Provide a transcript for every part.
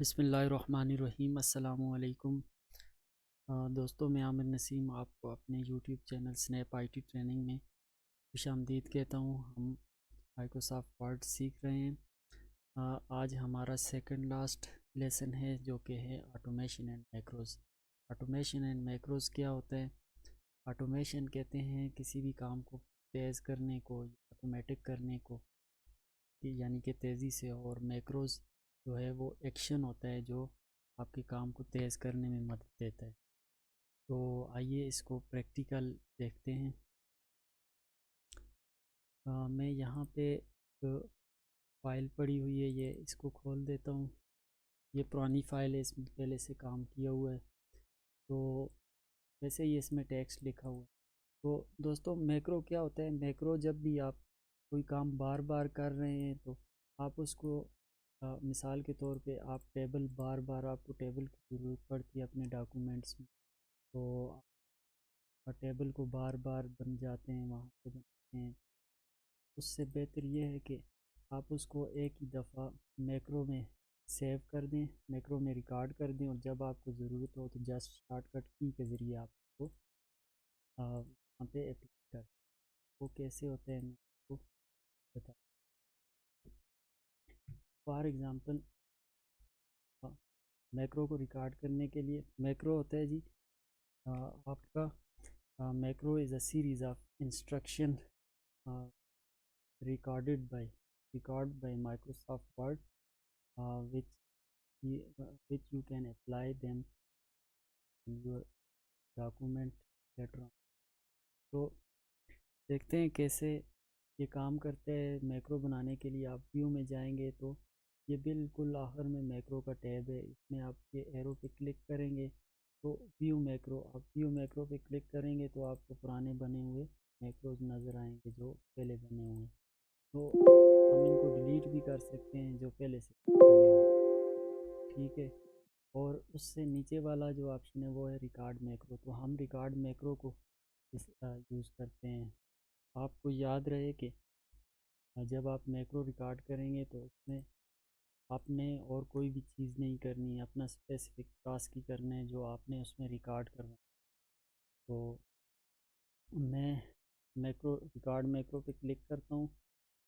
बिस्मिल्लाहिर्रहमानिर्रहीम अस्सलामुअलैकुम। दोस्तों, मैं आमिर नसीम आपको अपने YouTube channel snap IT training में खुशामदीद कहता हूँ। हम माइक्रोसॉफ्ट वर्ड सीख रहे हैं। आज हमारा सेकंड लास्ट लेसन है जो कि है automation and macros. Automation and macros क्या होता है? ऑटोमेशन कहते हैं किसी भी काम को तेज़ करने को, ऑटोमेटिक करने को, यानी कि तेज़ी से। और मैक्रोज़ जो है वो एक्शन होता है जो आपके काम को तेज़ करने में मदद देता है। तो आइए इसको प्रैक्टिकल देखते हैं। मैं यहाँ पे एक फ़ाइल पड़ी हुई है, ये इसको खोल देता हूँ। ये पुरानी फ़ाइल है, इसमें पहले से काम किया हुआ है। तो वैसे ही इसमें टेक्स्ट लिखा हुआ है। तो दोस्तों, मैक्रो क्या होता है? मैक्रो जब भी आप कोई काम बार बार कर रहे हैं तो आप उसको मिसाल के तौर पे आप टेबल बार बार आपको टेबल की ज़रूरत पड़ती है अपने डॉक्यूमेंट्स में। तो टेबल को बार बार बन जाते हैं, वहाँ पे बनते हैं। उससे बेहतर ये है कि आप उसको एक ही दफ़ा मैक्रो में सेव कर दें, मैक्रो में रिकॉर्ड कर दें, और जब आपको ज़रूरत हो तो जस्ट शॉर्टकट की के ज़रिए आप उसको वहाँ पे अप्लाई कर। वो कैसे होते हैं मैं आपको बता। फॉर एग्ज़ाम्पल, मैक्रो को रिकॉर्ड करने के लिए मैक्रो होता है जी आपका macro is a series of instruction recorded by record by Microsoft Word, which which you can apply them in your document later on। तो देखते हैं कैसे ये काम करते हैं। मैक्रो बनाने के लिए आप व्यू में जाएंगे तो ये बिल्कुल आखिर में मैक्रो का टैब है, इसमें आप ये एरो पे क्लिक करेंगे तो व्यू मैक्रो, आप व्यू मैक्रो पे क्लिक करेंगे तो आपको पुराने बने हुए मैक्रोज नज़र आएंगे जो पहले बने हुए हैं। तो हम इनको डिलीट भी कर सकते हैं जो पहले से बने हुए, ठीक है। और उससे नीचे वाला जो ऑप्शन है वो है रिकॉर्ड मैक्रो। तो हम रिकॉर्ड मैक्रो को इस यूज़ करते हैं। आपको याद रहे कि जब आप मैक्रो रिकॉर्ड करेंगे तो उसमें आपने और कोई भी चीज़ नहीं करनी है, अपना स्पेसिफिक टास्क ही करना है जो आपने उसमें रिकॉर्ड करना। तो मैं मैक्रो रिकॉर्ड मैक्रो पे क्लिक करता हूँ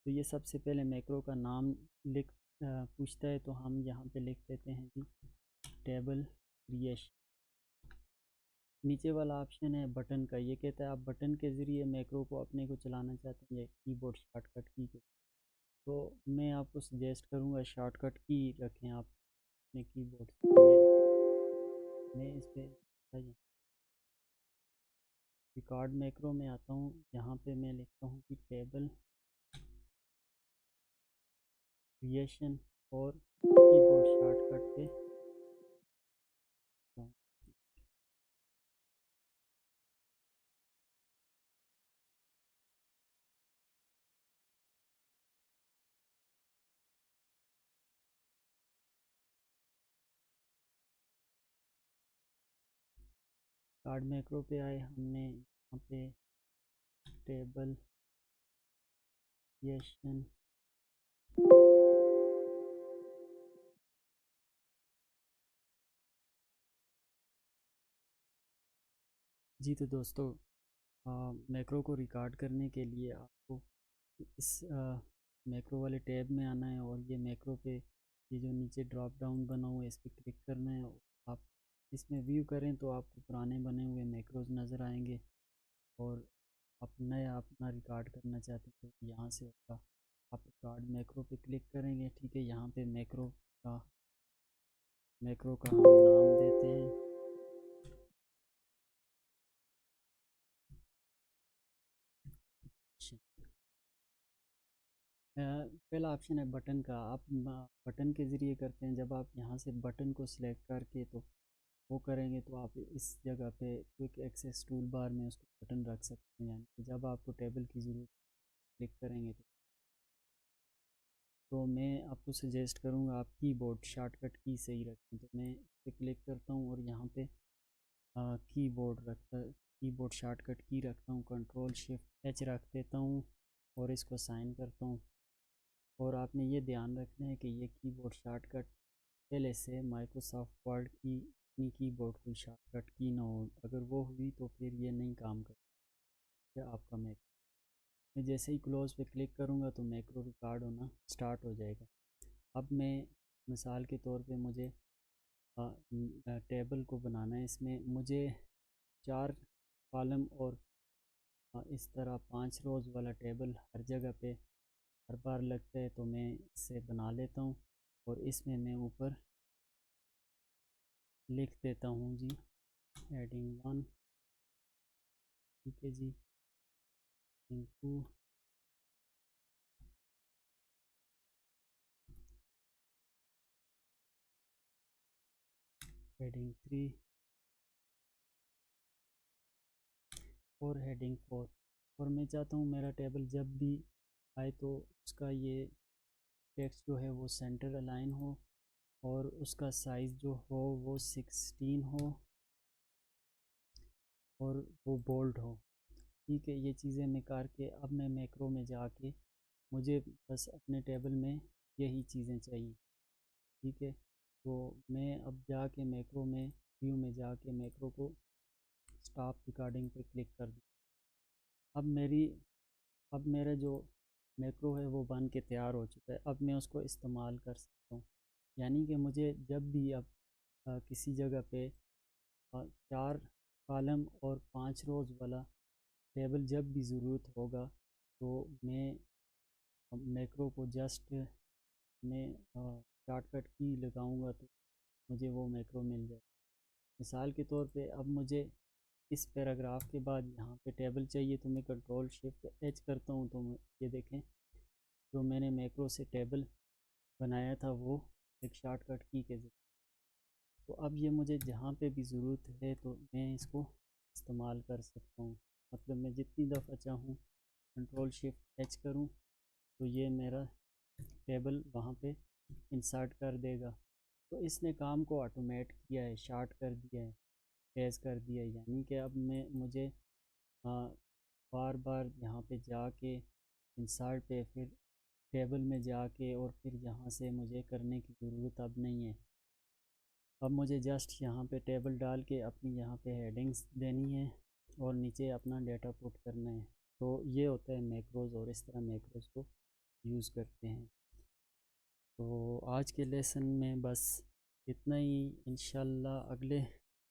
तो ये सबसे पहले मैक्रो का नाम लिख पूछता है। तो हम यहाँ पे लिख देते हैं जी टेबल क्रिएशन। नीचे वाला ऑप्शन है बटन का, ये कहता है आप बटन के ज़रिए मैक्रो को अपने को चलाना चाहते हैं या कीबोर्ड शॉर्टकट की के। तो मैं आपको सजेस्ट करूँगा शॉर्टकट की रखें आप अपने कीबोर्ड से। मैं इस पर रिकॉर्ड मैक्रो में आता हूँ, यहाँ पे मैं लिखता हूँ कि टेबल क्रिएशन और कीबोर्ड शॉर्टकट पे कार्ड मैक्रो पे आए। हमने यहाँ पे टेबल क्रिएशन जी। तो दोस्तों, मैक्रो को रिकॉर्ड करने के लिए आपको इस मैक्रो वाले टैब में आना है और ये मैक्रो पे ये जो नीचे ड्रॉप डाउन बना हुआ है इस पर क्लिक करना है। आप इसमें व्यू करें तो आपको पुराने बने हुए मैक्रोज नज़र आएंगे, और आप नया अपना रिकॉर्ड करना चाहते हैं तो यहाँ से होगा। आप रिकॉर्ड मैक्रो पे क्लिक करेंगे, ठीक है। यहाँ पे मैक्रो का हम नाम देते हैं पहला ऑप्शन है बटन का। आप बटन के ज़रिए करते हैं। जब आप यहाँ से बटन को सिलेक्ट करके तो वो करेंगे तो आप इस जगह पे क्विक एक्सेस टूल बार में उसको बटन रख सकते हैं, यानी कि जब आपको टेबल की ज़रूरत क्लिक करेंगे तो मैं आपको सजेस्ट करूँगा आप कीबोर्ड शॉर्टकट की सही रखें। तो मैं इस पर क्लिक करता हूँ और यहाँ पे कीबोर्ड शॉर्टकट की रखता हूँ, कंट्रोल शिफ्ट एच रख देता हूँ और इसको साइन करता हूँ। और आपने ये ध्यान रखना है कि ये कीबोर्ड शॉर्टकट पहले से माइक्रोसॉफ्ट वर्ड की अपनी कीबोर्ड कोई शॉर्टकट की ना हो, अगर वो हुई तो फिर ये नहीं काम करेगा आपका मैक। मैं जैसे ही क्लोज पे क्लिक करूँगा तो मैक्रो रिकॉर्ड होना स्टार्ट हो जाएगा। अब मैं मिसाल के तौर पे मुझे टेबल को बनाना है, इसमें मुझे 4 कॉलम और इस तरह 5 रोज़ वाला टेबल हर जगह पे हर बार लगता है, तो मैं इसे बना लेता हूँ और इसमें मैं ऊपर लिख देता हूँ जी हेडिंग 1, ठीक है जी, हेडिंग 2, हेडिंग 3 और हेडिंग 4। और मैं चाहता हूँ मेरा टेबल जब भी आए तो उसका ये टेक्स्ट जो है वो सेंटर अलाइन हो और उसका साइज़ जो हो वो 16 हो और वो बोल्ड हो। ठीक है, ये चीज़ें मैं करके अब मैं मैक्रो में जाके मुझे बस अपने टेबल में यही चीज़ें चाहिए। ठीक है, तो मैं अब जाके मैक्रो में व्यू में जाके मैक्रो को स्टॉप रिकॉर्डिंग पे क्लिक कर दूँ। अब मेरा जो मैक्रो है वो बन के तैयार हो चुका है। अब मैं उसको इस्तेमाल कर सकता हूँ, यानी कि मुझे जब भी अब किसी जगह पे 4 कॉलम और 5 रोज़ वाला टेबल जब भी ज़रूरत होगा तो मैं मैक्रो को जस्ट मैं शॉर्टकट की लगाऊंगा तो मुझे वो मैक्रो मिल जाए। मिसाल के तौर पे अब मुझे इस पैराग्राफ के बाद यहाँ पे टेबल चाहिए, तो मैं कंट्रोल शिफ्ट एच करता हूँ तो ये देखें जो मैंने मैक्रो से टेबल बनाया था वो एक शॉर्टकट की के ज़रिए। तो अब ये मुझे जहाँ पे भी ज़रूरत है तो मैं इसको इस्तेमाल कर सकता हूँ। मतलब मैं जितनी दफ़ा चाहूँ कंट्रोल शिफ्ट एच करूँ तो ये मेरा टेबल वहाँ पे इंसर्ट कर देगा। तो इसने काम को ऑटोमेट किया है, शार्ट कर दिया है, तेज़ कर दिया है, यानी कि अब मुझे बार बार यहाँ पे जाके इंसर्ट पे फिर टेबल में जाके और फिर यहाँ से मुझे करने की ज़रूरत अब नहीं है। अब मुझे जस्ट यहाँ पे टेबल डाल के अपनी यहाँ पे हेडिंग्स देनी है और नीचे अपना डेटा पुट करना है। तो ये होता है मैक्रोज़, और इस तरह मैक्रोज़ को यूज़ करते हैं। तो आज के लेसन में बस इतना ही। इंशाल्लाह अगले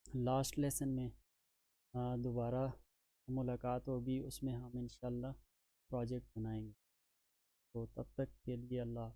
लास्ट लेसन में दोबारा मुलाकात होगी, उसमें हम इंशाल्लाह प्रोजेक्ट बनाएंगे। तो तब तक के लिए अल्लाह।